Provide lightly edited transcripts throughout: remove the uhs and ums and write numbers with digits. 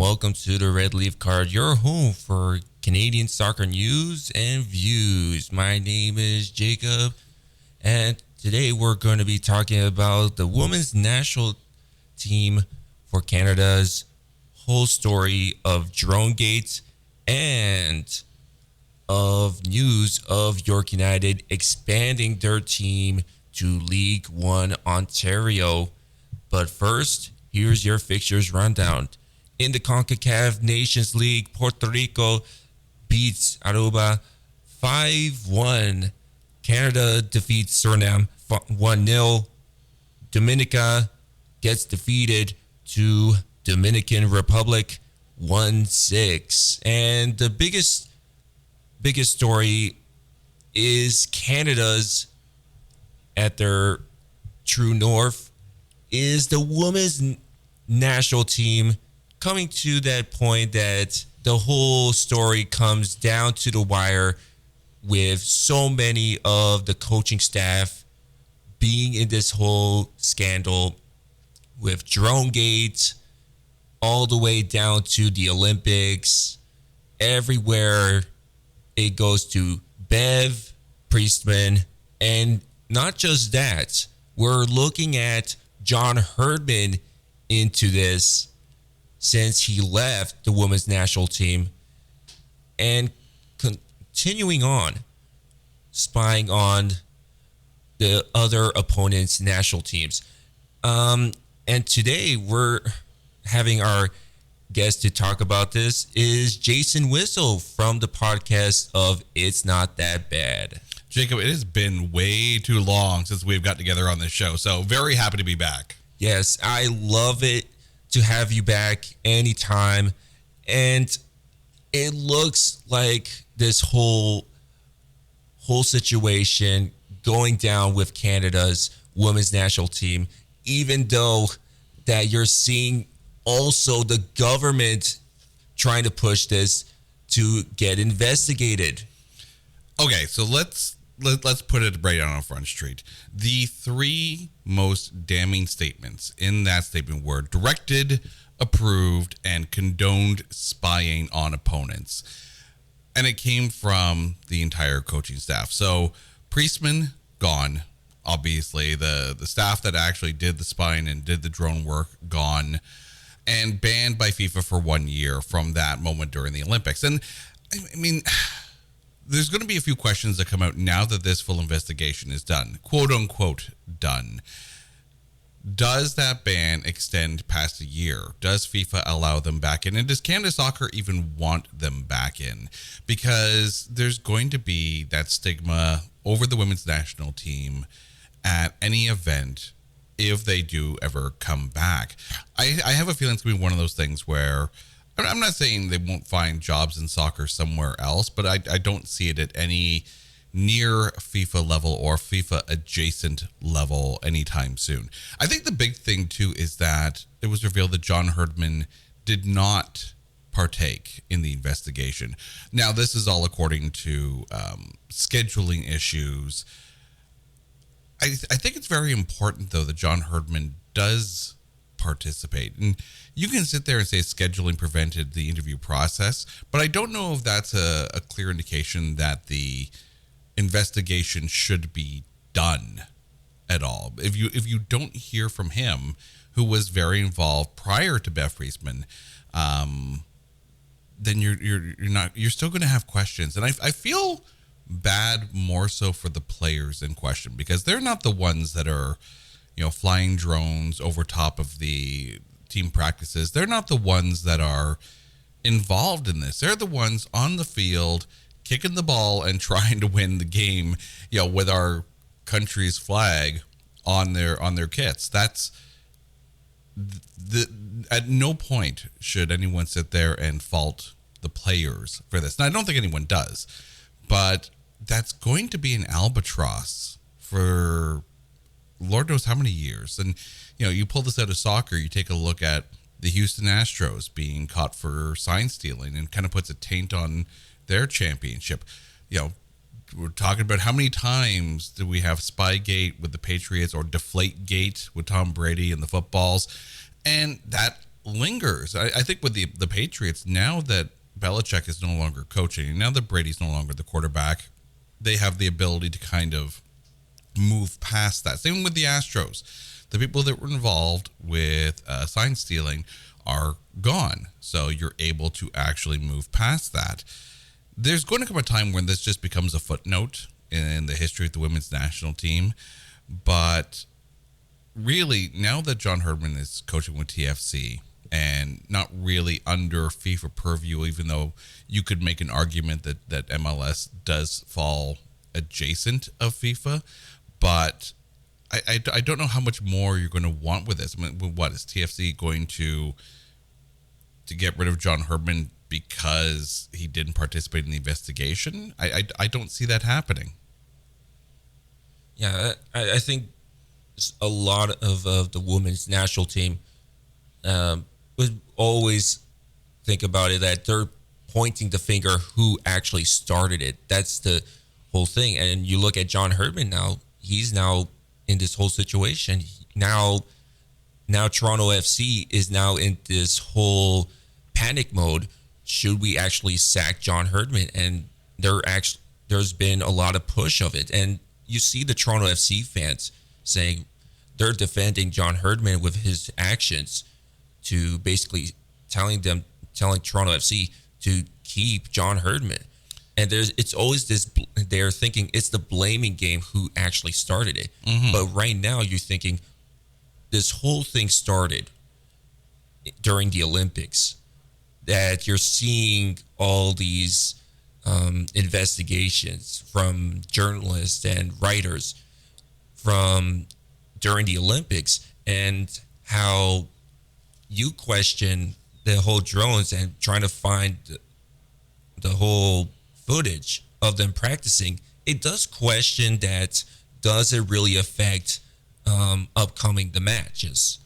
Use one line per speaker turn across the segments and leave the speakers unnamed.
welcome to the Red Leaf Card, your home for Canadian soccer news and views. My name is Jacob, and today we're going to be talking about the women's national team for Canada's whole story of drone gates and of news of York United expanding their team to League One Ontario. But first, here's your fixtures rundown. In the CONCACAF Nations League, Puerto Rico beats Aruba 5-1. Canada defeats Suriname 1-0. Dominica gets defeated to Dominican Republic 1-6. And the biggest story is Canada's at their true north is the women's national team coming to that point that the whole story comes down to the wire with so many of the coaching staff being in this whole scandal with drone gates all the way down to the Olympics. Everywhere it goes to Bev, Priestman, and not just that. We're looking at John Herdman into this since he left the women's national team and continuing on spying on the other opponents' national teams. And today we're having our guest to talk about this is Jason Whissell from the podcast of It's Not That Bad.
Jacob, it has been way too long since we've got together on this show, so very happy to be back.
Yes, I love it to have you back anytime. And it looks like this whole situation going down with Canada's women's national team, even though that you're seeing also the government trying to push this to get investigated.
Okay, so let's put it right on Front Street. The three most damning statements in that statement were directed, approved, and condoned spying on opponents. And it came from the entire coaching staff. So Priestman, gone. Obviously, the staff that actually did the spying and did the drone work, gone. And banned by FIFA for 1 year from that moment during the Olympics. And I mean, there's going to be a few questions that come out now that this full investigation is done, quote unquote done. Does that ban extend past a year? Does FIFA allow them back in? And does Canada Soccer even want them back in? Because there's going to be that stigma over the women's national team at any event if they do ever come back. I have a feeling it's going to be one of those things where I'm not saying they won't find jobs in soccer somewhere else, but I don't see it at any near FIFA level or FIFA adjacent level anytime soon. I think the big thing too is that it was revealed that John Herdman did not partake in the investigation. Now, this is all according to scheduling issues. I think it's very important, though, that John Herdman does participate. And you can sit there and say scheduling prevented the interview process, but I don't know if that's a clear indication that the investigation should be done at all. If you don't hear from him, who was very involved prior to Beth Priestman, then you're still going to have questions. And I feel bad more so for the players in question, because they're not the ones that are, flying drones over top of the team practices. They're not the ones that are involved in this. They're the ones on the field kicking the ball and trying to win the game, with our country's flag on their kits. That's at no point should anyone sit there and fault the players for this. Now, I don't think anyone does, but that's going to be an albatross for Lord knows how many years. And, you pull this out of soccer, you take a look at the Houston Astros being caught for sign stealing and kind of puts a taint on their championship. We're talking about how many times do we have Spygate with the Patriots or Deflategate with Tom Brady and the footballs. And that lingers. I think with the Patriots, now that Belichick is no longer coaching, and now that Brady's no longer the quarterback, they have the ability to kind of move past that. Same with the Astros. The people that were involved with sign stealing are gone. So you're able to actually move past that. There's going to come a time when this just becomes a footnote in the history of the women's national team. But really, now that John Herdman is coaching with TFC and not really under FIFA purview, even though you could make an argument that MLS does fall adjacent of FIFA, but I don't know how much more you're going to want with this. I mean, what is TFC going to get rid of John Herdman because he didn't participate in the investigation? I don't see that happening.
Yeah, I think a lot of the women's national team would always think about it that they're pointing the finger who actually started it. That's the whole thing. And you look at John Herdman now, he's now in this whole situation. Now Toronto FC is now in this whole panic mode. Should we actually sack John Herdman? And there's been a lot of push of it. And you see the Toronto FC fans saying they're defending John Herdman with his actions, to basically telling Toronto FC to keep John Herdman. And it's always this, they're thinking it's the blaming game who actually started it. Mm-hmm. But right now you're thinking this whole thing started during the Olympics, that you're seeing all these investigations from journalists and writers from during the Olympics, and how you question the whole drones and trying to find the whole footage of them practicing. It does question that, does it really affect upcoming the matches?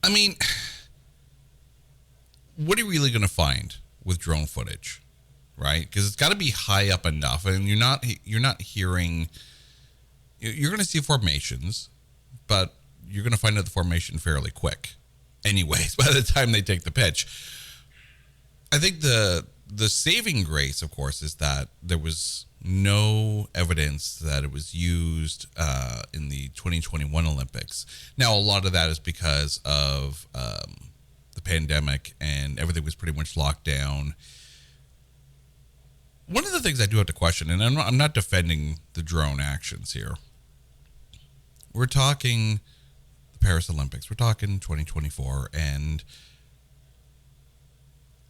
I mean, what are you really going to find with drone footage, right? Because it's got to be high up enough, and you're not hearing. You're going to see formations, but you're going to find out the formation fairly quick. Anyways, by the time they take the pitch, I think the saving grace, of course, is that there was no evidence that it was used in the 2021 Olympics. Now, a lot of that is because of the pandemic, and everything was pretty much locked down. One of the things I do have to question, and I'm not defending the drone actions here. We're talking the Paris Olympics. We're talking 2024, and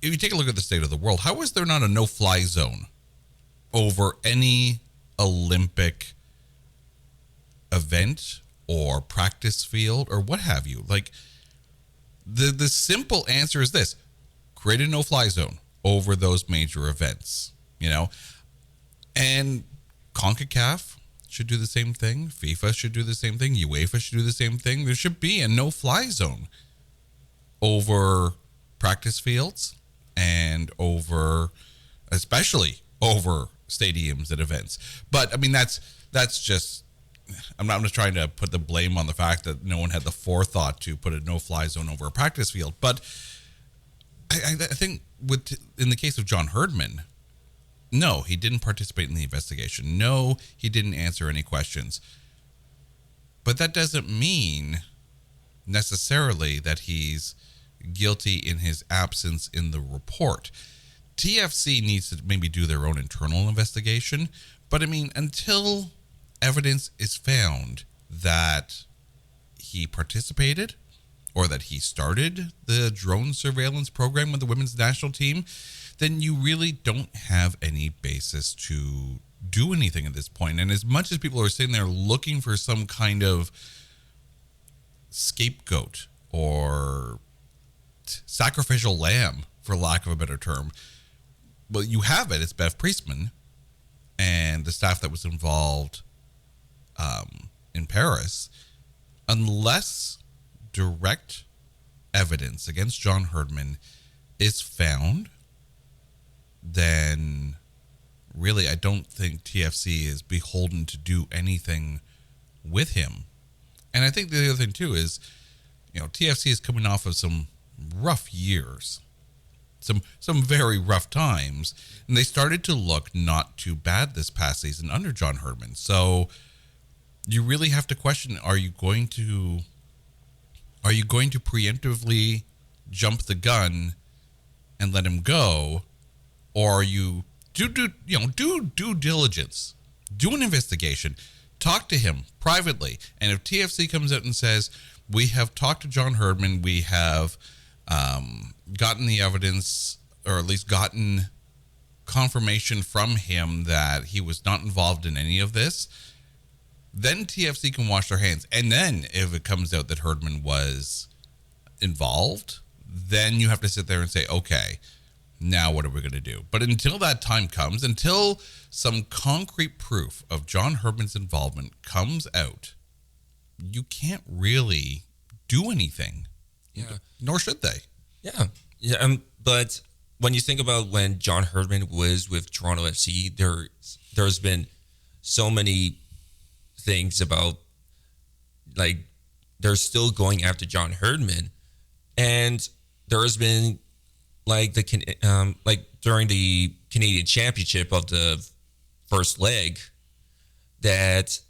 if you take a look at the state of the world, how is there not a no-fly zone over any Olympic event or practice field or what have you? Like, the simple answer is this: create a no-fly zone over those major events, and CONCACAF should do the same thing. FIFA should do the same thing. UEFA should do the same thing. There should be a no-fly zone over practice fields and especially over stadiums and events. But I mean, that's just, I'm not just trying to put the blame on the fact that no one had the forethought to put a no-fly zone over a practice field. But I think in the case of John Herdman, no, he didn't participate in the investigation. No, he didn't answer any questions. But that doesn't mean necessarily that he's guilty in his absence in the report. TFC needs to maybe do their own internal investigation. But I mean, until evidence is found that he participated or that he started the drone surveillance program with the women's national team, then you really don't have any basis to do anything at this point. And as much as people are sitting there looking for some kind of scapegoat or sacrificial lamb, for lack of a better term, well, you have it. It's Bev Priestman and the staff that was involved in Paris. Unless direct evidence against John Herdman is found, then really I don't think TFC is beholden to do anything with him. And I think the other thing too is, TFC is coming off of some rough years. Some very rough times, and they started to look not too bad this past season under John Herdman. So you really have to question: are you going to preemptively jump the gun and let him go, or are you do due diligence, do an investigation, talk to him privately, and if TFC comes out and says we have talked to John Herdman, we have gotten the evidence, or at least gotten confirmation from him that he was not involved in any of this, then TFC can wash their hands. And then if it comes out that Herdman was involved, then you have to sit there and say, okay, now what are we going to do? But until that time comes, until some concrete proof of John Herdman's involvement comes out, you can't really do anything.
Yeah.
Nor should they.
Yeah. But when you think about when John Herdman was with Toronto FC, there's been so many things about, like, they're still going after John Herdman, and there has been like during the Canadian Championship of the first leg, that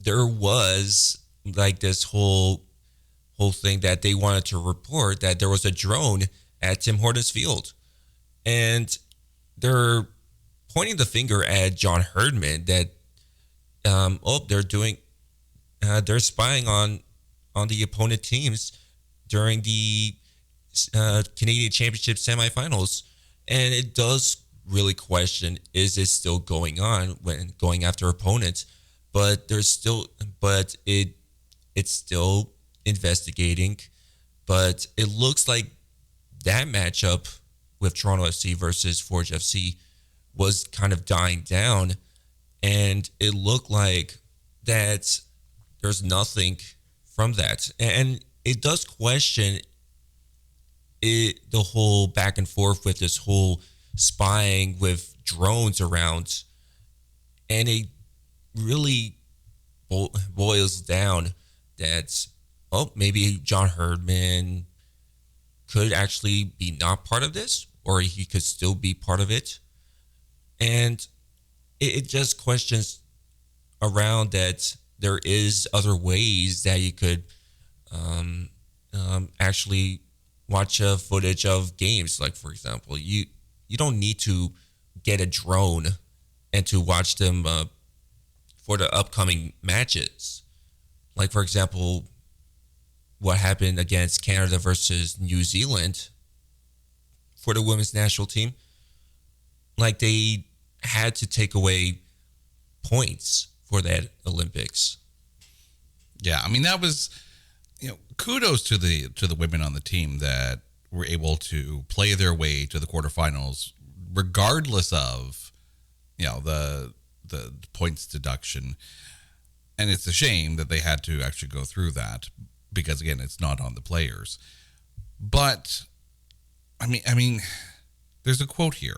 there was like this whole thing that they wanted to report that there was a drone at Tim Hortons Field, and they're pointing the finger at John Herdman that they're spying on the opponent teams during the Canadian Championship semifinals. And it does really question, is it still going on when going after opponents? But it's still investigating. But it looks like that matchup with Toronto FC versus Forge FC was kind of dying down, and it looked like that there's nothing from that. And it does question the whole back and forth with this whole spying with drones around, and it really boils down that, maybe John Herdman could actually be not part of this, or he could still be part of it. And it just questions around that there is other ways that you could actually watch footage of games. Like, for example, you don't need to get a drone and to watch them for the upcoming matches. Like, for example, what happened against Canada versus New Zealand for the women's national team. Like, they had to take away points for that Olympics.
Yeah, I mean, that was, kudos to the women on the team that were able to play their way to the quarterfinals, regardless of, the points deduction. And it's a shame that they had to actually go through that, because again, it's not on the players. But I mean, there's a quote here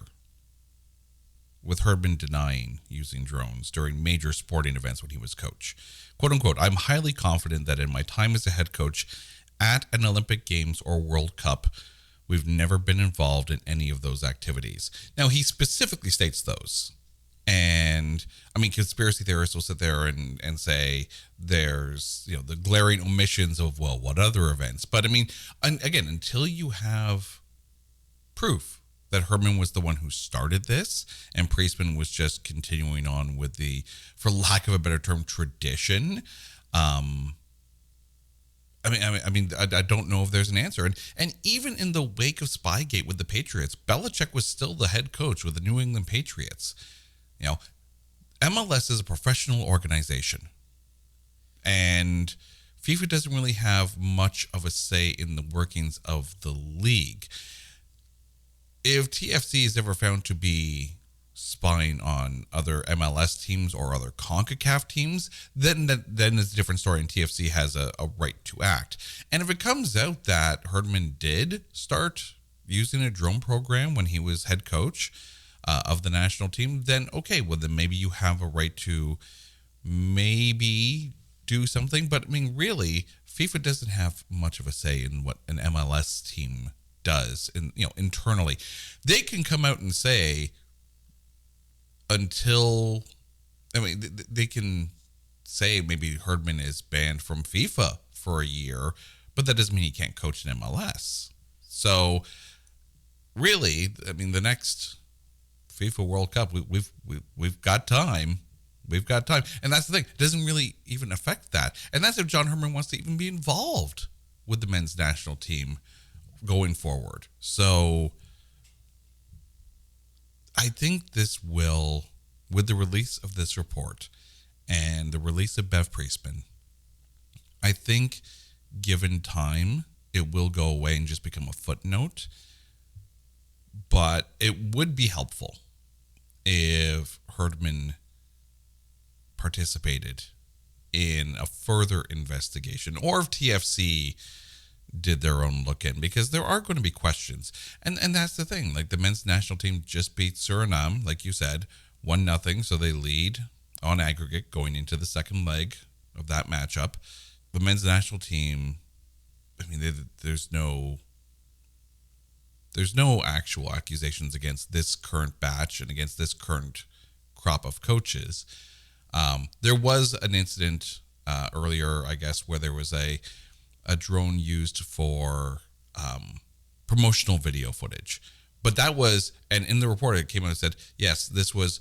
with Herdman denying using drones during major sporting events when he was coach. Quote unquote, "I'm highly confident that in my time as a head coach at an Olympic Games or World Cup, we've never been involved in any of those activities." Now, he specifically states those. And I mean, conspiracy theorists will sit there and say there's, the glaring omissions of, well, what other events? But I mean, again, until you have proof that Herdman was the one who started this and Priestman was just continuing on with the, for lack of a better term, tradition. I don't know if there's an answer. And even in the wake of Spygate with the Patriots, Belichick was still the head coach with the New England Patriots. MLS is a professional organization, and FIFA doesn't really have much of a say in the workings of the league. If TFC is ever found to be spying on other MLS teams or other CONCACAF teams, then it's a different story, and TFC has a right to act. And if it comes out that Herdman did start using a drone program when he was head coach of the national team, then okay, well then maybe you have a right to maybe do something. But I mean, really, FIFA doesn't have much of a say in what an MLS team does, internally. They can come out and say they can say maybe Herdman is banned from FIFA for a year, but that doesn't mean he can't coach in MLS. So really, I mean, the next FIFA World Cup, we've got time. We've got time. And that's the thing. It doesn't really even affect that. And that's if John Herdman wants to even be involved with the men's national team going forward. So I think this will, with the release of this report and the release of Bev Priestman, I think given time, it will go away and just become a footnote. But it would be helpful if Herdman participated in a further investigation, or if TFC did their own look in, because there are going to be questions. And that's the thing. Like, the men's national team just beat Suriname, like you said, 1-0, so they lead on aggregate going into the second leg of that matchup. The men's national team, I mean, there's no actual accusations against this current batch and against this current crop of coaches. There was an incident earlier, I guess, where there was a drone used for promotional video footage. But that was, and in the report it came out and said, yes, this was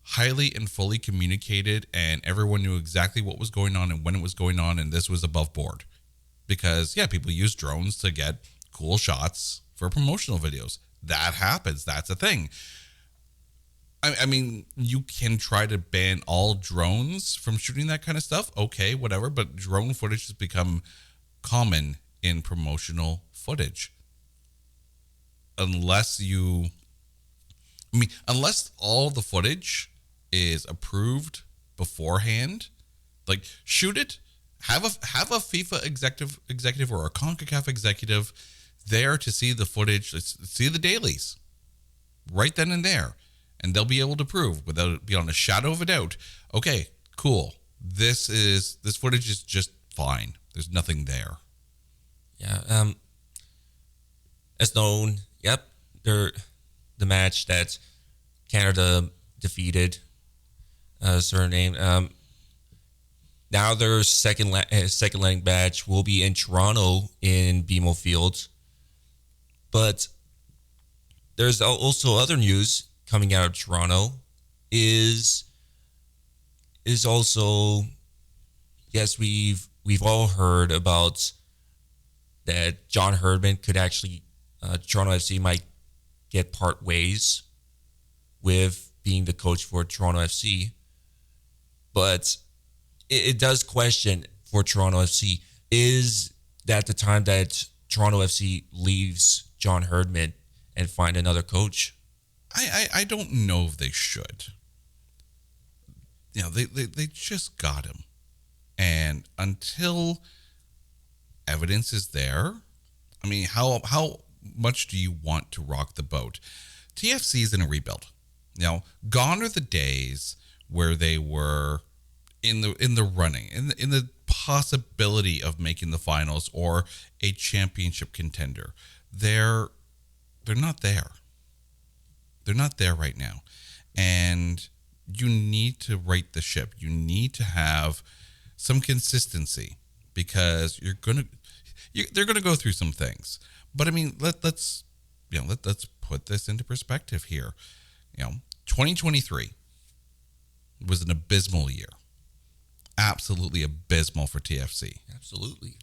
highly and fully communicated, and everyone knew exactly what was going on and when it was going on, and this was above board. Because, yeah, people use drones to get cool shots for promotional videos. That happens. That's a thing. I mean, you can try to ban all drones from shooting that kind of stuff. Okay, whatever. But drone footage has become common in promotional footage. Unless all the footage is approved beforehand, like, shoot it. Have a FIFA executive or a CONCACAF executive there to see the footage, see the dailies right then and there. And they'll be able to prove without it beyond a shadow of a doubt, okay, cool. This footage is just fine. There's nothing there.
Yeah. As known, yep, the match that Canada defeated Suriname. Now their second leg match will be in Toronto in BMO Field. But there's also other news coming out of Toronto is also, yes, we've all heard about that John Herdman could actually, Toronto FC might get part ways with being the coach for Toronto FC. But it does question for Toronto FC, is that the time that Toronto FC leaves John Herdman and find another coach?
I don't know if they should. They just got him. And until evidence is there, I mean, how much do you want to rock the boat? TFC is in a rebuild. Gone are the days where they were in the running, in the possibility of making the finals or a championship contender. They're not there. They're not there right now. And you need to right the ship. You need to have some consistency, because they're going to go through some things. But I mean, let's put this into perspective here. 2023 was an abysmal year. Absolutely abysmal for TFC.
Absolutely.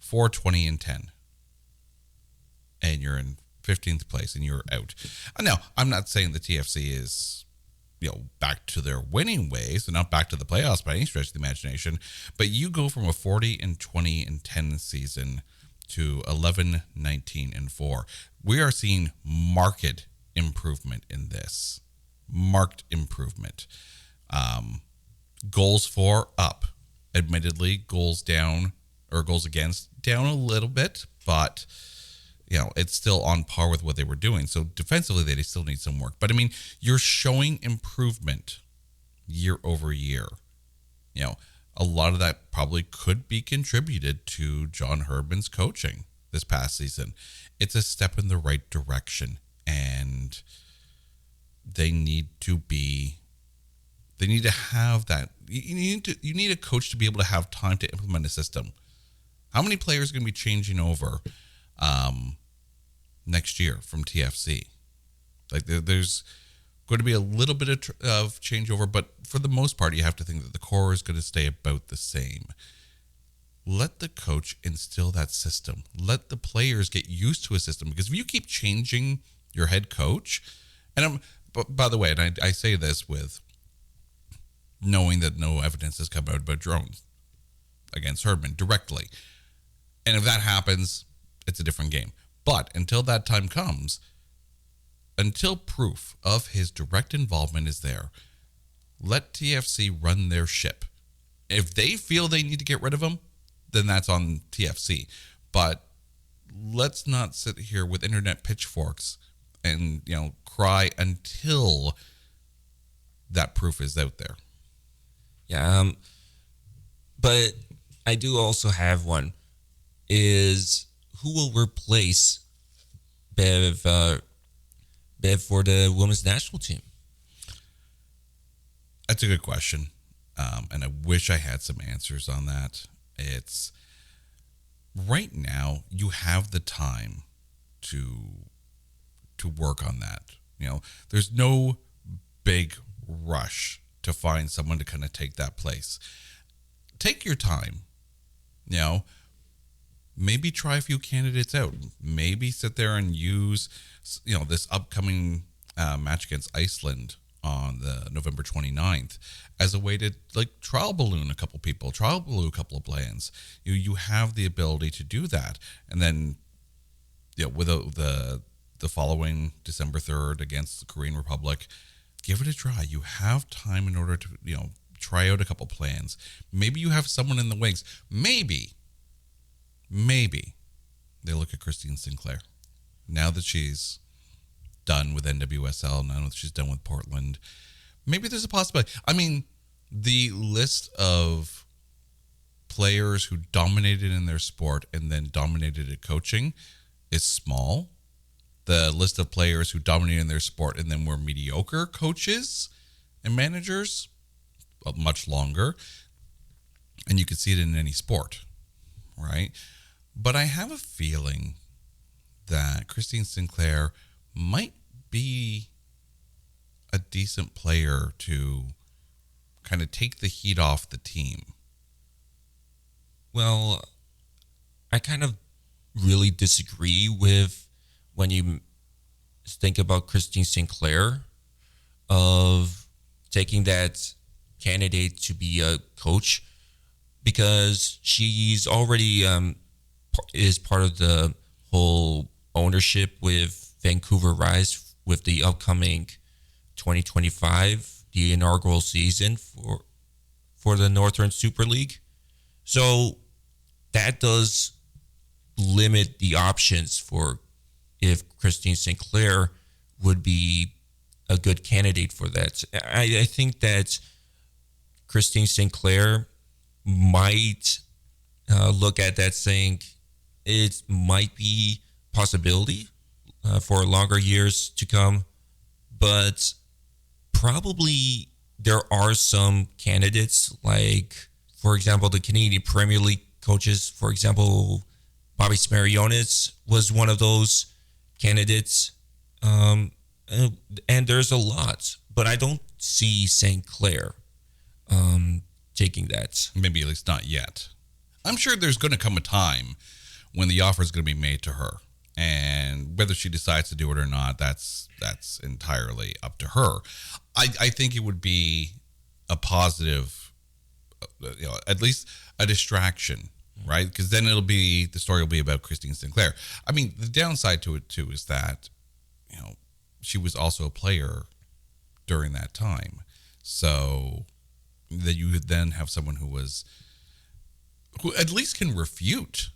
4-20-10. And you're in 15th place and you're out. Now, I'm not saying the TFC is, back to their winning ways and not back to the playoffs by any stretch of the imagination, but you go from a 40-20-10 season to 11-19-4. We are seeing marked improvement in this. Marked improvement. Goals for up. Admittedly, goals down, or goals against down a little bit, but it's still on par with what they were doing. So defensively, they still need some work. But I mean, you're showing improvement year over year. a lot of that probably could be contributed to John Herdman's coaching this past season. It's a step in the right direction, and they need to have that. You need a coach to be able to have time to implement a system. How many players are going to be changing over next year from TFC? Like there's going to be a little bit of changeover, but for the most part, you have to think that the core is going to stay about the same. Let the coach instill that system. Let the players get used to a system, because if you keep changing your head coach, by the way, and I say this with knowing that no evidence has come out about drones against Herdman directly. And if that happens, it's a different game. But until that time comes, until proof of his direct involvement is there, let TFC run their ship. If they feel they need to get rid of him, then that's on TFC. But let's not sit here with internet pitchforks and, cry until that proof is out there.
Yeah, but I do also have one. Is who will replace Bev for the women's national team?
That's a good question, and I wish I had some answers on that. It's right now you have the time to work on that. There's no big rush to find someone to kind of take that place. Take your time. Maybe try a few candidates out. Maybe sit there and use, this upcoming match against Iceland on the November 29th as a way to trial balloon a couple people, trial balloon a couple of plans. You have the ability to do that, and then with the following December 3rd against the Korean Republic, give it a try. You have time in order to try out a couple plans. Maybe you have someone in the wings. Maybe they look at Christine Sinclair now that she's done with NWSL, now that she's done with Portland. Maybe there's a possibility. I mean, the list of players who dominated in their sport and then dominated at coaching is small. The list of players who dominated in their sport and then were mediocre coaches and managers, much longer. And you can see it in any sport, right? But I have a feeling that Christine Sinclair might be a decent player to kind of take the heat off the team.
Well, I kind of really disagree with when you think about Christine Sinclair of taking that candidate to be a coach, because she's already is part of the whole ownership with Vancouver Rise with the upcoming 2025, the inaugural season for the Northern Super League. So that does limit the options for if Christine Sinclair would be a good candidate for that. I think that Christine Sinclair might look at that saying it might be possibility for longer years to come, but probably there are some candidates, like, for example, the Canadian Premier League coaches. For example, Bobby Smarionis was one of those candidates, and there's a lot, but I don't see St. Clair taking that.
Maybe at least not yet. I'm sure there's going to come a time when the offer is going to be made to her, and whether she decides to do it or not, that's entirely up to her. I think it would be a positive, at least a distraction, right? Because then the story will be about Christine Sinclair. I mean, the downside to it too is that, she was also a player during that time. So that you would then have someone who at least can refute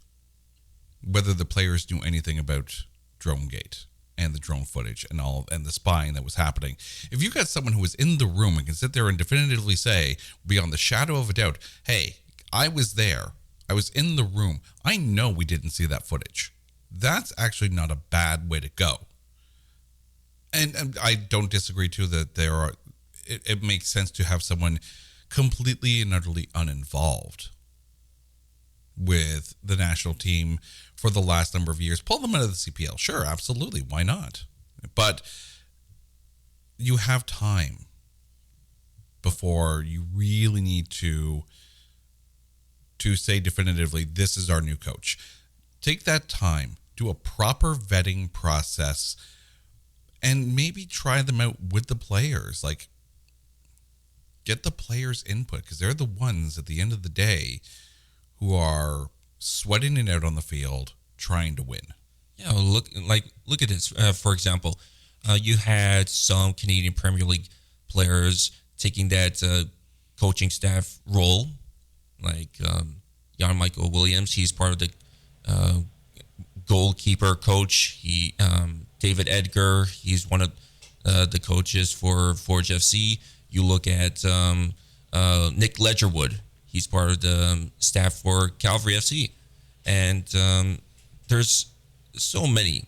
whether the players knew anything about Dromegate and the drone footage and the spying that was happening. If you got someone who was in the room and can sit there and definitively say, beyond the shadow of a doubt, hey, I was there, I was in the room, I know we didn't see that footage. That's actually not a bad way to go. And I don't disagree too that it makes sense to have someone completely and utterly uninvolved with the national team for the last number of years. Pull them out of the CPL. Sure, absolutely. Why not? But you have time before you really need to say definitively, this is our new coach. Take that time, do a proper vetting process, and maybe try them out with the players. Like, get the players' input, because they're the ones at the end of the day who are sweating it out on the field, trying to win.
Yeah, look at this. For example, you had some Canadian Premier League players taking that coaching staff role, like Jan Michael Williams. He's part of the goalkeeper coach. David Edgar. He's one of the coaches for Forge FC. You look at Nick Ledgerwood. He's part of the staff for Calvary FC. And there's so many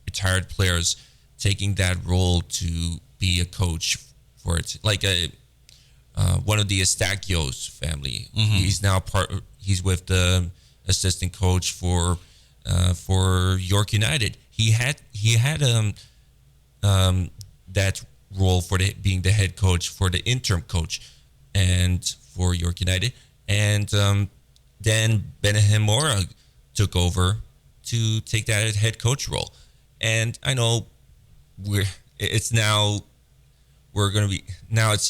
retired players taking that role to be a coach for it. Like one of the Estaquios family. Mm-hmm. He's with the assistant coach for York United. He had that role for being the head coach for the interim coach and for York United, and then Benahem Mora took over to take that head coach role. And I know it's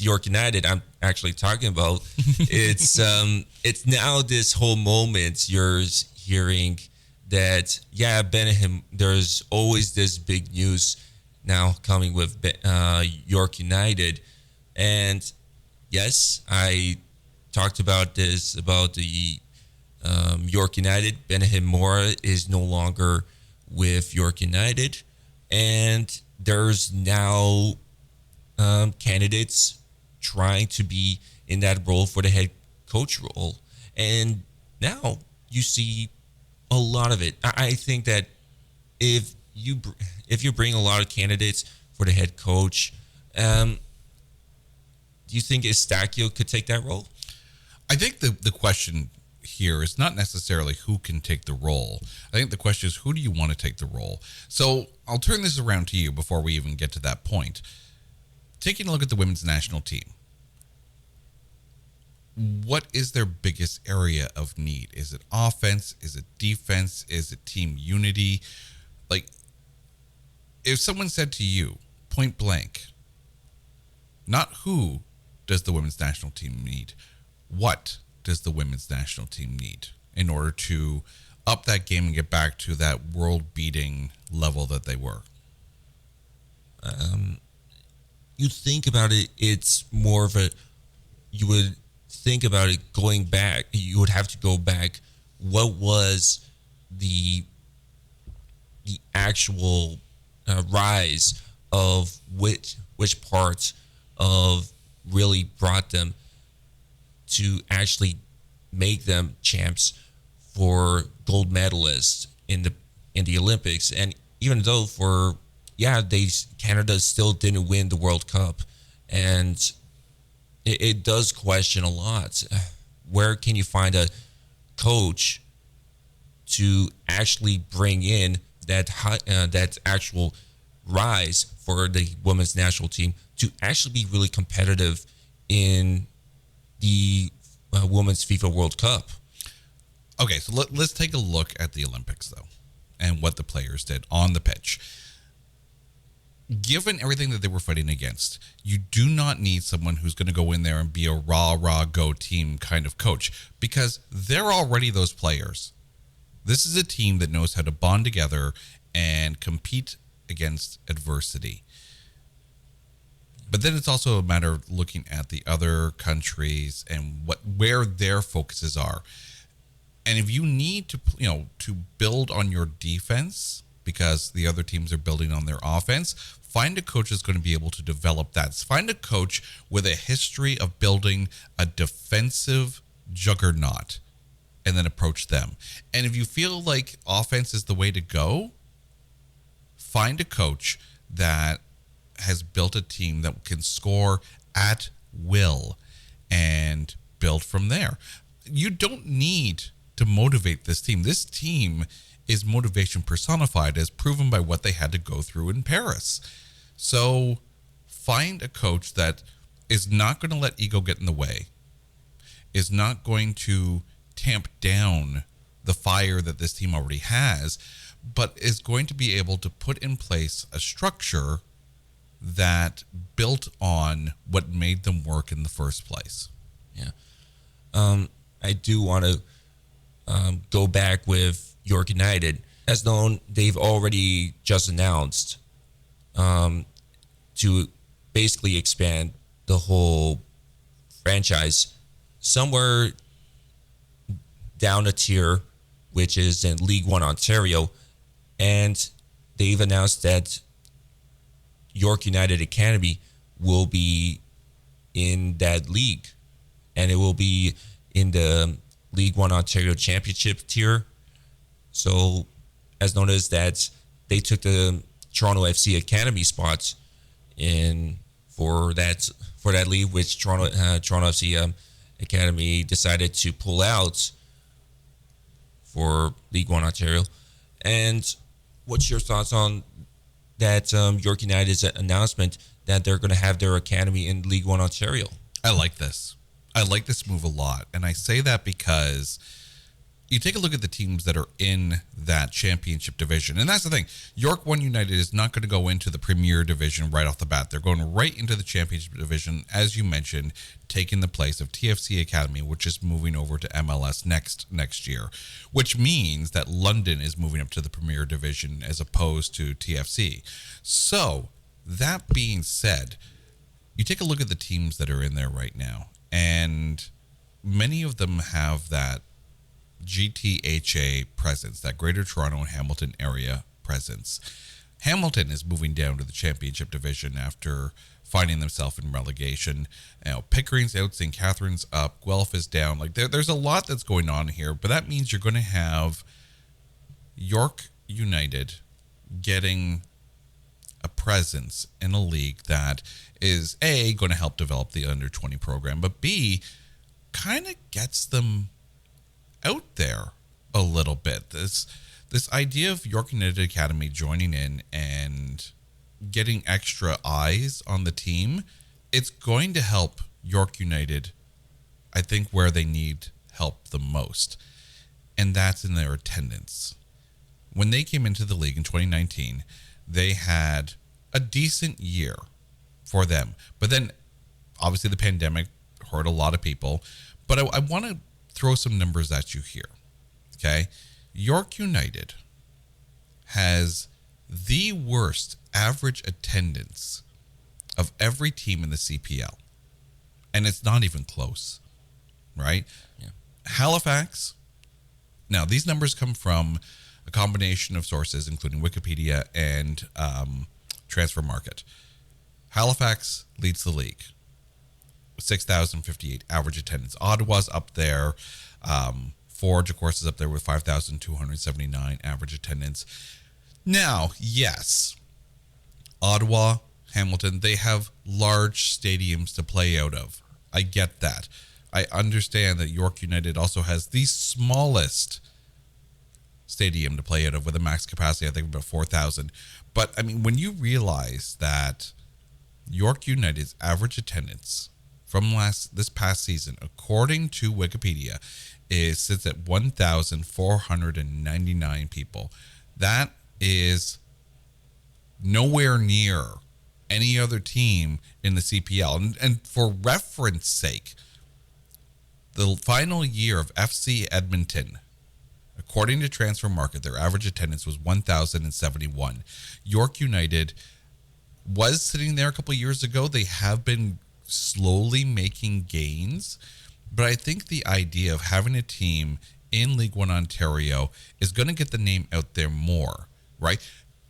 York United I'm actually talking about. It's now this whole moment you're hearing that Benahem, there's always this big news now coming with York United. And yes, I talked about this, about the York United. Benahem Mora is no longer with York United. And there's now candidates trying to be in that role for the head coach role. And now you see a lot of it. I think that if you bring a lot of candidates for the head coach, do you think Estaquio could take that role?
I think the question here is not necessarily who can take the role. I think the question is, who do you want to take the role? So I'll turn this around to you before we even get to that point. Taking a look at the women's national team, what is their biggest area of need? Is it offense? Is it defense? Is it team unity? Like, if someone said to you, point blank, not who does the women's national team need, what does the women's national team need in order to up that game and get back to that world-beating level that they were?
You think about it, it's more of you would think about it going back. You would have to go back. What was the actual rise of which parts of really brought them to actually make them champs for gold medalists in the Olympics? And even though Canada still didn't win the World Cup, and it does question a lot. Where can you find a coach to actually bring in that actual rise for the women's national team to actually be really competitive in the Women's FIFA World Cup?
Okay, so let's take a look at the Olympics, though, and what the players did on the pitch. Given everything that they were fighting against, you do not need someone who's going to go in there and be a rah, go team kind of coach, because they're already those players. This is a team that knows how to bond together and compete against adversity. But then it's also a matter of looking at the other countries and where their focuses are. And if you need to build on your defense, because the other teams are building on their offense. Find a coach that's going to be able to develop that. Find a coach with a history of building a defensive juggernaut and then approach them. And if you feel like offense is the way to go, find a coach that has built a team that can score at will and build from there. You don't need to motivate this team. This team is motivation personified, as proven by what they had to go through in Paris. So find a coach that is not going to let ego get in the way, is not going to tamp down the fire that this team already has, but is going to be able to put in place a structure that built on what made them work in the first place.
Yeah. I do want to go back with York United. As known, they've already just announced to basically expand the whole franchise somewhere down a tier, which is in League One Ontario. And they've announced that York United Academy will be in that league, and it will be in the League One Ontario Championship tier. So, as known as that, they took the Toronto FC Academy spots in for that league, which Toronto FC Academy decided to pull out for League One Ontario. And what's your thoughts on that York United's announcement that they're going to have their academy in League One Ontario?
I like this. I like this move a lot. And I say that because you take a look at the teams that are in that championship division. And that's the thing. York One United is not going to go into the Premier Division right off the bat. They're going right into the championship division, as you mentioned, taking the place of TFC Academy, which is moving over to MLS next year, which means that London is moving up to the Premier Division as opposed to TFC. So, that being said, you take a look at the teams that are in there right now, and many of them have that GTHA presence, that Greater Toronto and Hamilton area presence. Hamilton is moving down to the championship division after finding themselves in relegation. Pickering's out, St. Catharines up, Guelph is down. Like there's a lot that's going on here, but that means you're going to have York United getting a presence in a league that is A, going to help develop the under 20 program, but B, kind of gets them out there a little bit. This idea of York United Academy joining in and getting extra eyes on the team, it's going to help York United, I think, where they need help the most, and that's in their attendance. When they came into the league in 2019, they had a decent year for them, but then obviously the pandemic hurt a lot of people. But I want to throw some numbers at you here. Okay, York United has the worst average attendance of every team in the CPL, and it's not even close, right?
Yeah.
Halifax. Now, these numbers come from a combination of sources, including Wikipedia and Transfer Market. Halifax leads the league, 6,058 average attendance. Ottawa's up there. Forge, of course, is up there with 5,279 average attendance. Now, yes, Ottawa, Hamilton, they have large stadiums to play out of. I get that. I understand that York United also has the smallest stadium to play out of with a max capacity, I think, about 4,000. But, I mean, when you realize that York United's average attendance from this past season, according to Wikipedia, sits at 1,499 people. That is nowhere near any other team in the CPL. And for reference sake, the final year of FC Edmonton, according to Transfer Market, their average attendance was 1,071. York United was sitting there a couple of years ago. They have been slowly making gains, but I think the idea of having a team in League One Ontario is going to get the name out there more, right?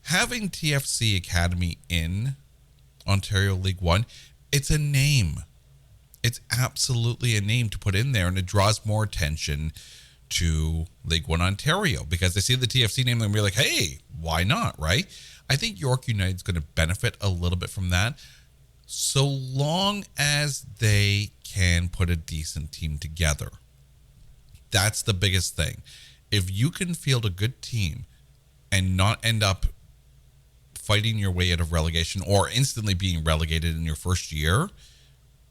having TFC Academy in Ontario League One, it's a name. It's absolutely a name to put in there, and it draws more attention to League One Ontario because they see the TFC name and they're like, hey, why not, right? I think York United is going to benefit a little bit from that, so long as they can put a decent team together. That's the biggest thing. If you can field a good team and not end up fighting your way out of relegation or instantly being relegated in your first year,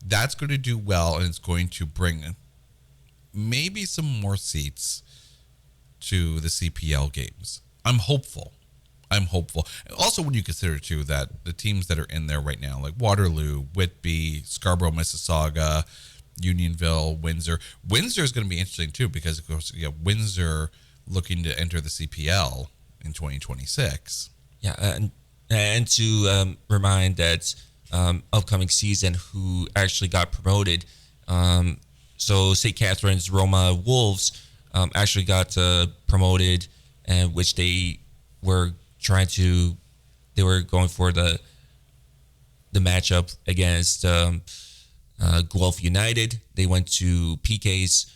that's going to do well, and it's going to bring maybe some more seats to the CPL games. I'm hopeful. Also, when you consider, too, that the teams that are in there right now, like Waterloo, Whitby, Scarborough, Mississauga, Unionville, Windsor. Windsor is going to be interesting, too, because, of course, you have Windsor looking to enter the CPL in 2026.
Yeah, and to remind that upcoming season who actually got promoted. So St. Catharines Roma Wolves actually got promoted, and which they were going for the matchup against Guelph United. They went to PKs,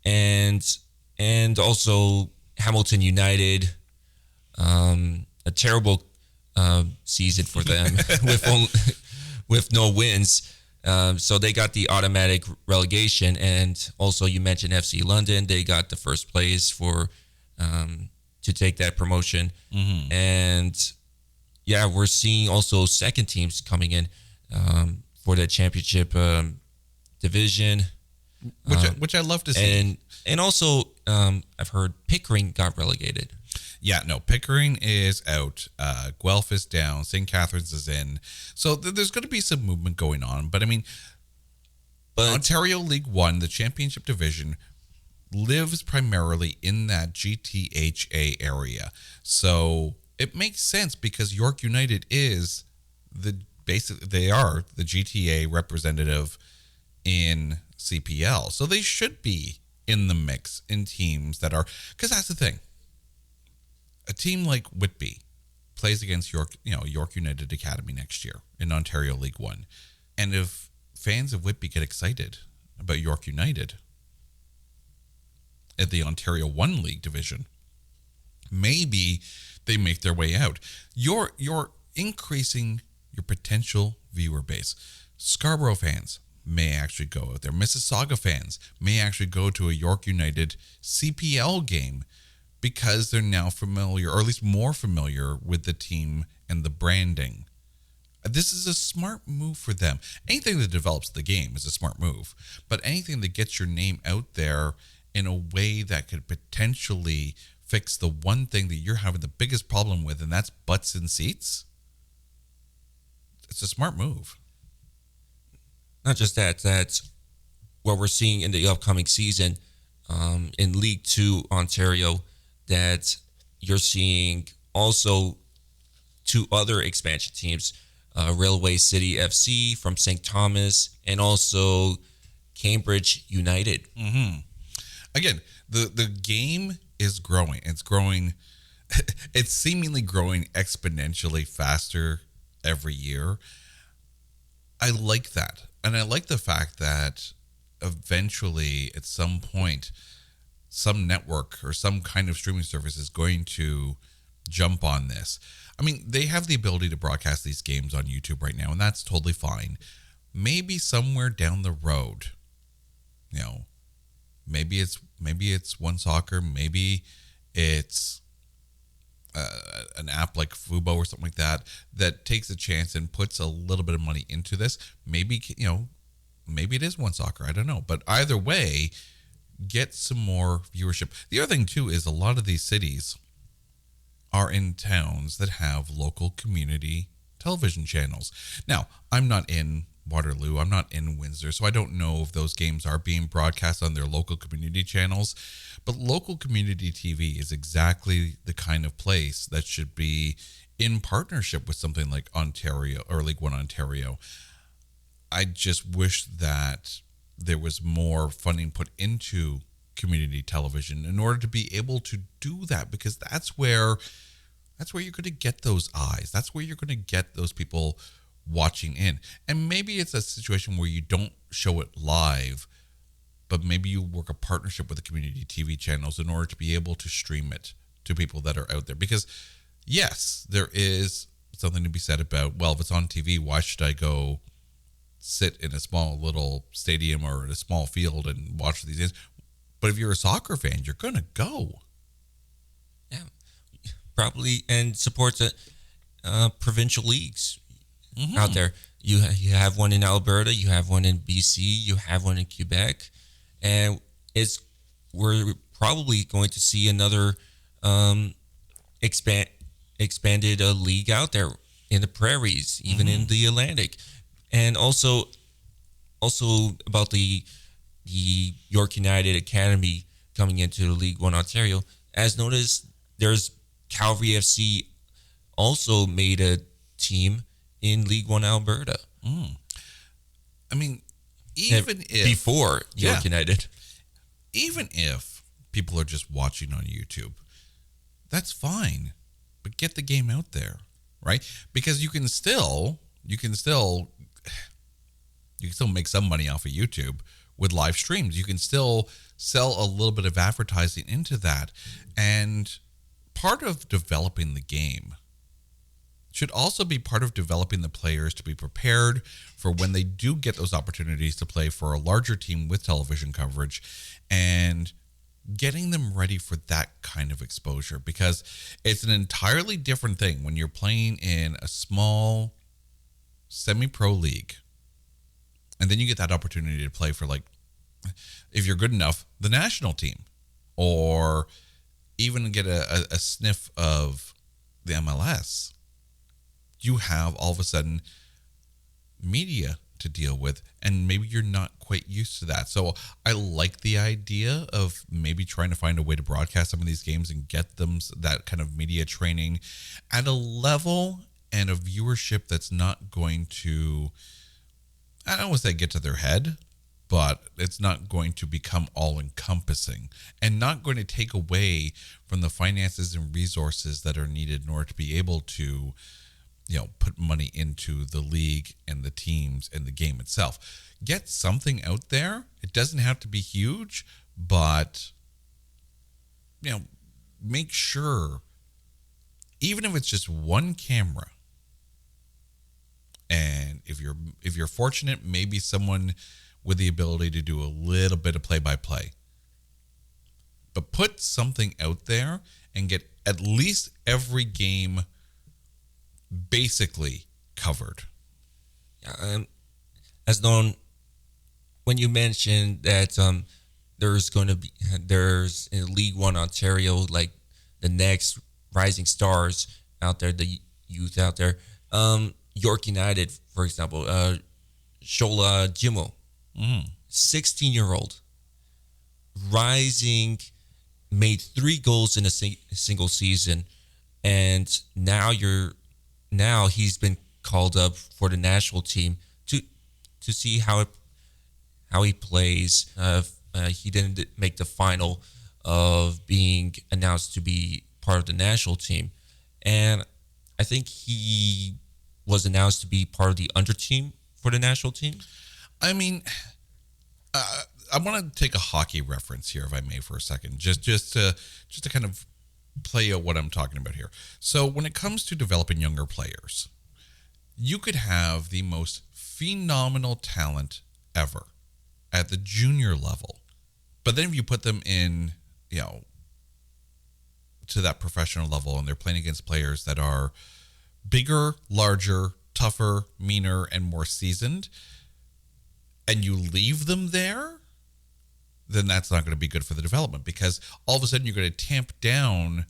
and also Hamilton United. A terrible season for them with no wins. So they got the automatic relegation, and also you mentioned FC London. They got the first place for to take that promotion, and yeah, we're seeing also second teams coming in for the championship division,
which I love to see.
And also I've heard Pickering got relegated.
Yeah, no, Pickering is out. Guelph is down. St. Catharines is in. So there's going to be some movement going on. But, I mean, Ontario League One, the championship division, lives primarily in that GTHA area. So it makes sense because York United is they are the GTA representative in CPL. So they should be in the mix in teams that are, because that's the thing. A team like Whitby plays against York United Academy next year in Ontario League One. And if fans of Whitby get excited about York United at the Ontario 1 League division, maybe they make their way out. You're increasing your potential viewer base. Scarborough fans may actually go out there. Mississauga fans may actually go to a York United CPL game because they're now familiar, or at least more familiar, with the team and the branding. This is a smart move for them. Anything that develops the game is a smart move, but anything that gets your name out there in a way that could potentially fix the one thing that you're having the biggest problem with, and that's butts in seats, it's a smart move.
Not just that, that's what we're seeing in the upcoming season in League 2 Ontario, that you're seeing also two other expansion teams, Railway City FC from St. Thomas, and also Cambridge United.
Mm-hmm. Again, the game is growing. It's growing. It's seemingly growing exponentially faster every year. I like that. And I like the fact that eventually, at some point, some network or some kind of streaming service is going to jump on this. I mean, they have the ability to broadcast these games on YouTube right now, and that's totally fine. Maybe somewhere down the road, maybe it's One Soccer, maybe it's an app like Fubo or something like that takes a chance and puts a little bit of money into this. Maybe it is One Soccer. I don't know, but either way, get some more viewership. The other thing too is a lot of these cities are in towns that have local community television channels. Now, I'm not in Waterloo, I'm not in Windsor, so I don't know if those games are being broadcast on their local community channels, but local community TV is exactly the kind of place that should be in partnership with something like Ontario or League One Ontario. I just wish that there was more funding put into community television in order to be able to do that, because that's where That's where you're going to get those eyes. That's where you're going to get those people watching in. And maybe it's a situation where you don't show it live, but maybe you work a partnership with the community TV channels in order to be able to stream it to people that are out there. Because, yes, there is something to be said about, well, if it's on TV, why should I go sit in a small little stadium or in a small field and watch these games? But if you're a soccer fan, you're going to go.
Yeah, probably, and supports provincial leads out there. You have one in Alberta, you have one in BC, you have one in Quebec, and we're probably going to see another expanded league out there in the prairies, even in the Atlantic, and also about the York United Academy coming into League One Ontario. As noticed, there's Calgary FC also made a team in League One Alberta.
I mean, even if
before York United,
even if people are just watching on YouTube, that's fine. But get the game out there, right? Because you can still make some money off of YouTube with live streams. You can still sell a little bit of advertising into that. And part of developing the game should also be part of developing the players to be prepared for when they do get those opportunities to play for a larger team with television coverage, and getting them ready for that kind of exposure, because it's an entirely different thing when you're playing in a small semi-pro league, and then you get that opportunity to play for, like, if you're good enough, the national team, or even get a sniff of the MLS. You have all of a sudden media to deal with, and maybe you're not quite used to that. So I like the idea of maybe trying to find a way to broadcast some of these games and get them that kind of media training at a level and a viewership that's not going to, I don't want to say get to their head, but it's not going to become all-encompassing and not going to take away from the finances and resources that are needed in order to be able to, put money into the league and the teams and the game itself. Get something out there. It doesn't have to be huge, but, make sure, even if it's just one camera, and if you're fortunate, maybe someone with the ability to do a little bit of play-by-play, but put something out there and get at least every game basically covered.
As known, when you mentioned that there's in League One Ontario, like the next rising stars out there, the youth out there, York United, for example, Shola Jimo, 16-year-old, rising, made 3 goals in a single season, and now he's been called up for the national team to see how he plays. He didn't make the final of being announced to be part of the national team, and I think he was announced to be part of the under team for the national team.
I mean, I want to take a hockey reference here, if I may, for a second, just to kind of play out what I'm talking about here. So when it comes to developing younger players, you could have the most phenomenal talent ever at the junior level, but then if you put them in, to that professional level, and they're playing against players that are bigger, larger, tougher, meaner, and more seasoned, and you leave them there, then that's not going to be good for the development, because all of a sudden you're going to tamp down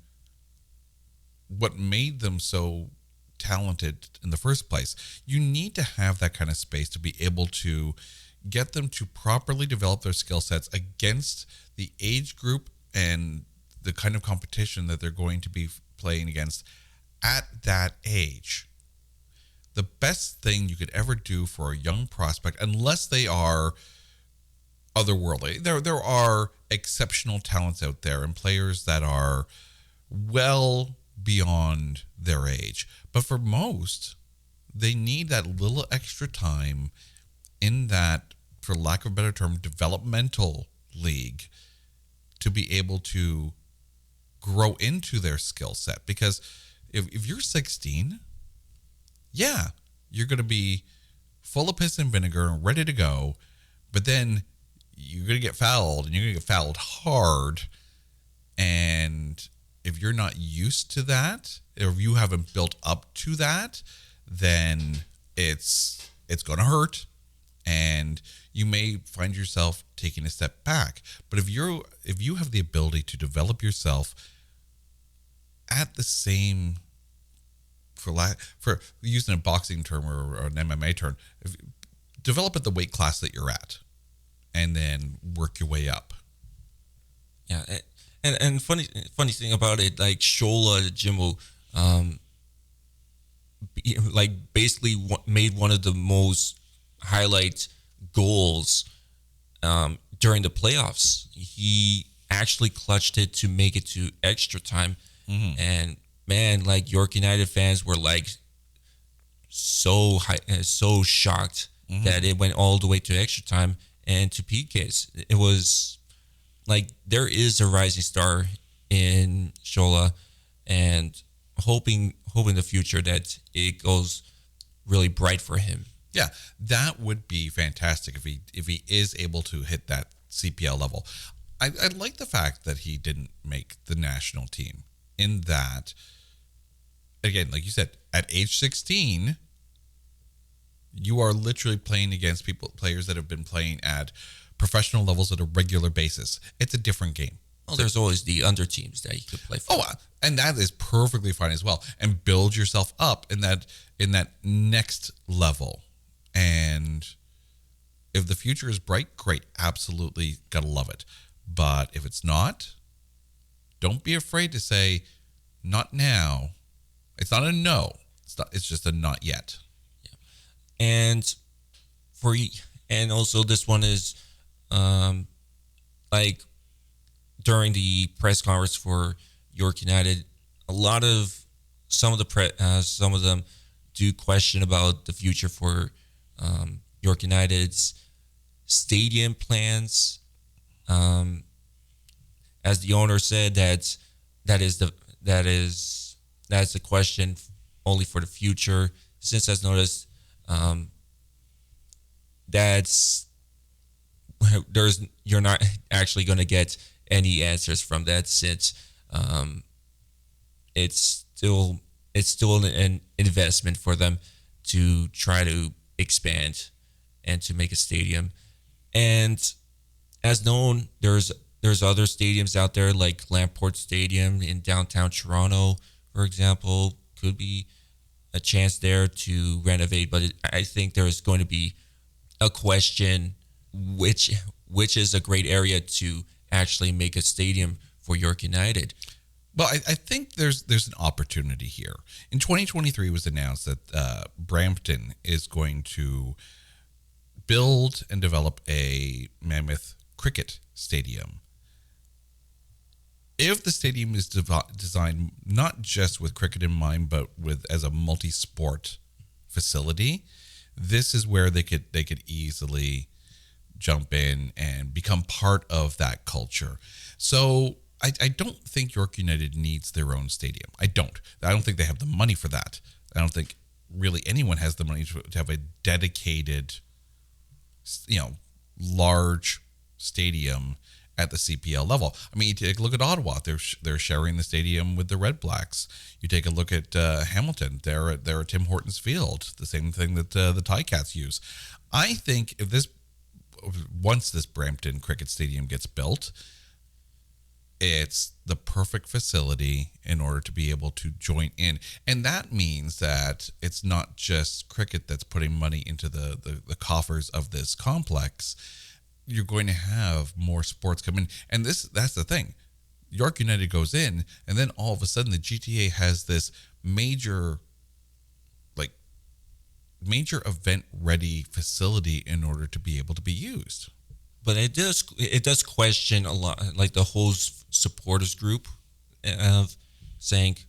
what made them so talented in the first place. You need to have that kind of space to be able to get them to properly develop their skill sets against the age group and the kind of competition that they're going to be playing against at that age. The best thing you could ever do for a young prospect, unless they are otherworldly, there are exceptional talents out there and players that are well beyond their age. But for most, they need that little extra time in that, for lack of a better term, developmental league to be able to grow into their skill set. Because if you're 16, yeah, you're going to be full of piss and vinegar and ready to go. But then you're going to get fouled, and you're going to get fouled hard. And if you're not used to that, or if you haven't built up to that, then it's going to hurt, and you may find yourself taking a step back. But if you have the ability to develop yourself at the same, for using a boxing term or an MMA term, develop at the weight class that you're at, and then work your way up.
Yeah, and funny thing about it, like Shola Jimbo, like basically made one of the most highlight goals during the playoffs. He actually clutched it to make it to extra time, and man, like York United fans were like so shocked that it went all the way to extra time and to PKs. It was like there is a rising star in Shola, and hoping the future that it goes really bright for him.
Yeah, that would be fantastic if he is able to hit that CPL level. I like the fact that he didn't make the national team. In that, again, like you said, at age 16, you are literally playing against players that have been playing at professional levels at a regular basis. It's a different game.
Well, there's always the under teams that you could play for.
Oh, and that is perfectly fine as well. And build yourself up in that next level. And if the future is bright, great. Absolutely gotta love it. But if it's not, don't be afraid to say, not now. It's not a no. It's just a not yet.
Yeah. And also this one is like during the press conference for York United, some of them do question about the future for York United's stadium plans. As the owner said, that's a question only for the future. Since as noticed, you're not actually going to get any answers from that, since it's still an investment for them to try to expand and to make a stadium. And as known, there's other stadiums out there, like Lamport Stadium in downtown Toronto, for example. Could be a chance there to renovate, but I think there's going to be a question which is a great area to actually make a stadium for York United.
Well, I think there's an opportunity here. In 2023, it was announced that Brampton is going to build and develop a mammoth cricket stadium. If the stadium is designed not just with cricket in mind, but as a multi-sport facility, this is where they could easily jump in and become part of that culture. So I don't think York United needs their own stadium. I don't think they have the money for that. I don't think really anyone has the money to have a dedicated, large stadium at the CPL level. I mean, you take a look at Ottawa. They're sharing the stadium with the Red Blacks. You take a look at Hamilton. They're at Tim Hortons Field, the same thing that the Ticats use. I think once this Brampton Cricket Stadium gets built, it's the perfect facility in order to be able to join in. And that means that it's not just cricket that's putting money into the coffers of this complex. You're going to have more sports come in. And that's the thing. York United goes in, and then all of a sudden the GTA has this major event-ready facility in order to be able to be used.
But it does question a lot, like the whole supporters group of saying,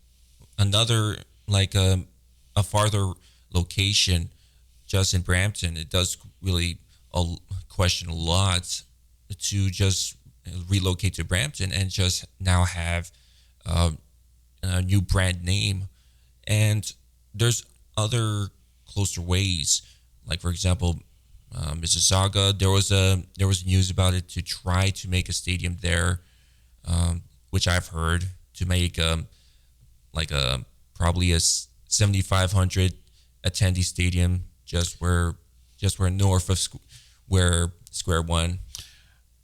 another like a farther location just in Brampton, it does really question a lot to just relocate to Brampton and just now have a new brand name. And there's other closer ways, like for example, Mississauga. There was news about it to try to make a stadium there, which I've heard to make like a probably a 7,500 attendee stadium just where north of where Square One,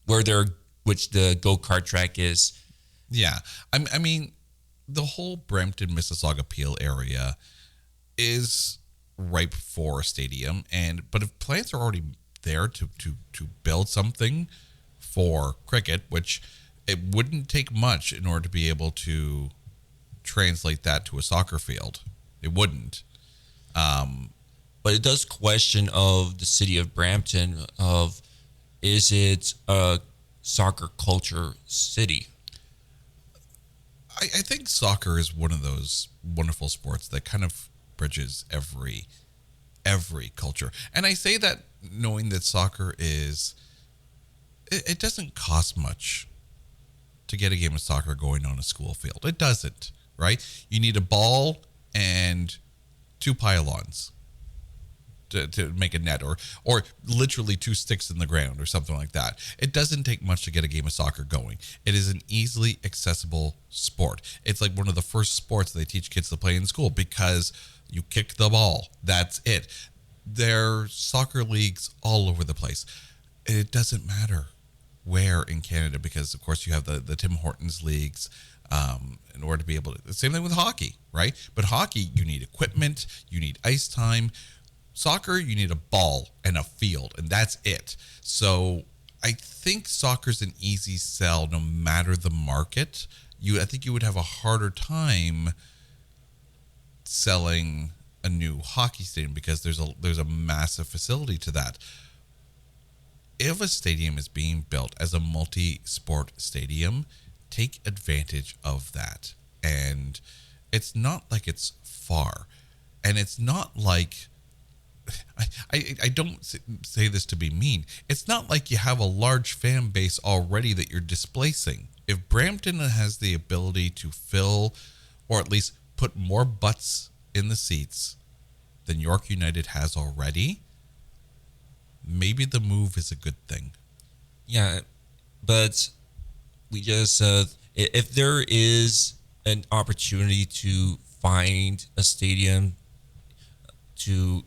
which the go-kart track is.
Yeah, I mean, the whole Brampton, Mississauga, Peel area is ripe for a stadium, but if plans are already there to build something for cricket, which it wouldn't take much in order to be able to translate that to a soccer field. It wouldn't.
But it does question of the city of Brampton of, is it a soccer culture city?
I think soccer is one of those wonderful sports that kind of bridges every culture. And I say that knowing that soccer is, it doesn't cost much to get a game of soccer going on a school field. It doesn't, right? You need a ball and 2 pylons to make a net, or literally 2 sticks in the ground or something like that. It doesn't take much to get a game of soccer going. It is an easily accessible sport. It's like one of the first sports they teach kids to play in school because you kick the ball. That's it. There are soccer leagues all over the place. It doesn't matter where in Canada, because of course you have the Tim Hortons leagues, in order to be able to, the same thing with hockey, right? But hockey, you need equipment, you need ice time. Soccer, you need a ball and a field, and that's it. So I think soccer's an easy sell no matter the market. I think you would have a harder time selling a new hockey stadium because there's a massive facility to that. If a stadium is being built as a multi-sport stadium, take advantage of that. And it's not like it's far, and it's not like, I don't say this to be mean. It's not like you have a large fan base already that you're displacing. If Brampton has the ability to fill, or at least put more butts in the seats than York United has already, maybe the move is a good thing.
Yeah, but we just if there is an opportunity to find a stadium to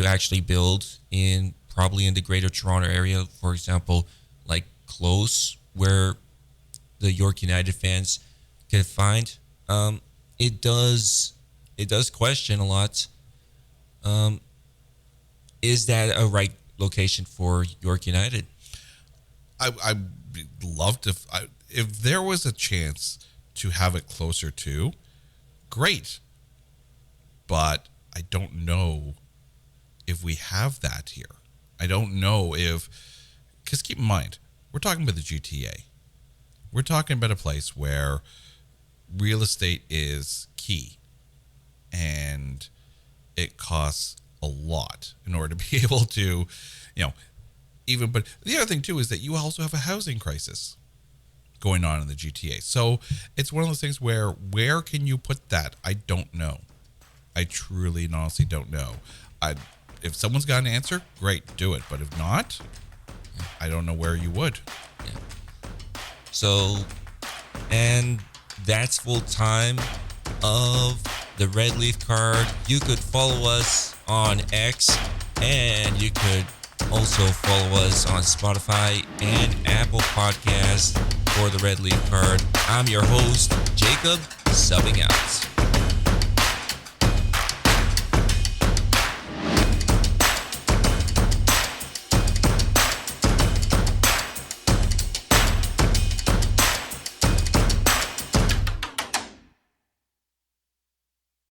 actually build in, probably in the greater Toronto area, for example, like close where the York United fans can find, it does question a lot. Is that a right location for York United?
I'd love to, if there was a chance to have it closer to, great. But I don't know if we have that here. I don't know because keep in mind, we're talking about the GTA. We're talking about a place where real estate is key, and it costs a lot in order to be able to, but the other thing too is that you also have a housing crisis going on in the GTA. So it's one of those things where can you put that? I don't know. I truly and honestly don't know. If someone's got an answer, great, do it. But if not, I don't know where you would.
Yeah. So, and that's full time of the Red Leaf Card. You could follow us on X, and you could also follow us on Spotify and Apple Podcasts for the Red Leaf Card. I'm your host, Jacob, subbing out.